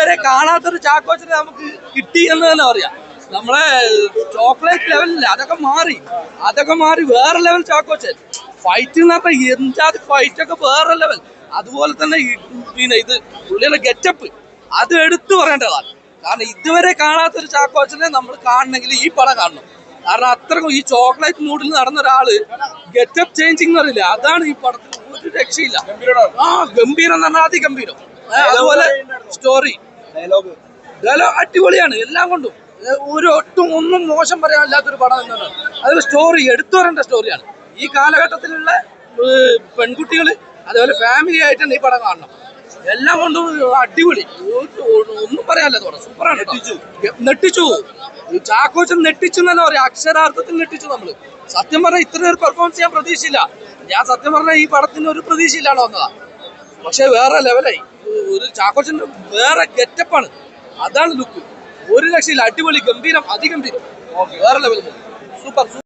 ഇതുവരെ കാണാത്തൊരു ചാക്കോച്ചനെ നമുക്ക് കിട്ടി എന്ന് തന്നെ പറയാം. നമ്മളെ ചോക്ലേറ്റ് ലെവലില്ല, അതൊക്കെ മാറി വേറെ ലെവൽ ചാക്കോച്ചൻ. ഫൈറ്റ് എന്ന് പറഞ്ഞാൽ എന്താ ഫൈറ്റ് ഒക്കെ വേറെ ലെവൽ. അതുപോലെ തന്നെ പിന്നെ ഇത് പുള്ളിയുടെ ഗെറ്റപ്പ് അത് എടുത്തു പറയേണ്ടതാണ്. കാരണം ഇതുവരെ കാണാത്തൊരു ചാക്കോച്ചനെ നമ്മൾ കാണണമെങ്കിൽ ഈ പടം കാണണം. കാരണം അത്രക്കും ഈ ചോക്ലേറ്റ് മൂഡിൽ നടന്ന ഒരാള് ഗെറ്റപ്പ് ചേഞ്ചിങ് എന്ന് പറയില്ല, അതാണ് ഈ പടത്തിൽ ഒരു രക്ഷയില്ല. ഗംഭീരം എന്ന് പറഞ്ഞാൽ അതിഗംഭീരം. അതുപോലെ സ്റ്റോറി ഡയലോഗ് അടിപൊളിയാണ്, എല്ലാം കൊണ്ടും ഒന്നും മോശം പറയാനില്ലാത്തൊരു പടം എന്നാണ്. അതിൽ സ്റ്റോറി എടുത്തു പറയേണ്ട സ്റ്റോറിയാണ്. ഈ കാലഘട്ടത്തിലുള്ള പെൺകുട്ടികൾ അതേപോലെ ഫാമിലി ആയിട്ടാണ് ഈ പടം കാണണം. എല്ലാം കൊണ്ടും അടിപൊളി, ഒന്നും പറയാനില്ല. പടം സൂപ്പറാണ്. നെട്ടിച്ചു ചാക്കോച്ചൻ നെട്ടിച്ചു എന്നല്ല പറയാം, അക്ഷരാർത്ഥത്തിൽ നെട്ടിച്ചു. നമ്മള് സത്യം പറഞ്ഞാൽ ഇത്രയും ഒരു പെർഫോമൻസ് ഞാൻ പ്രതീക്ഷയില്ല. ഞാൻ സത്യം പറഞ്ഞാൽ ഈ പടത്തിന് ഒരു പ്രതീക്ഷയില്ലാണ്ട് വന്നതാ. പക്ഷെ വേറെ ലെവലായി. ഒരു ചാക്കോച്ചൻ വേറെ ഗെറ്റപ്പാണ്, അതാണ് ലുക്ക്. ഒരു രക്ഷയില്ല, അടിപൊളി, ഗംഭീരം, അതിഗംഭീരം, വേറെ ലെവൽ, സൂപ്പർ.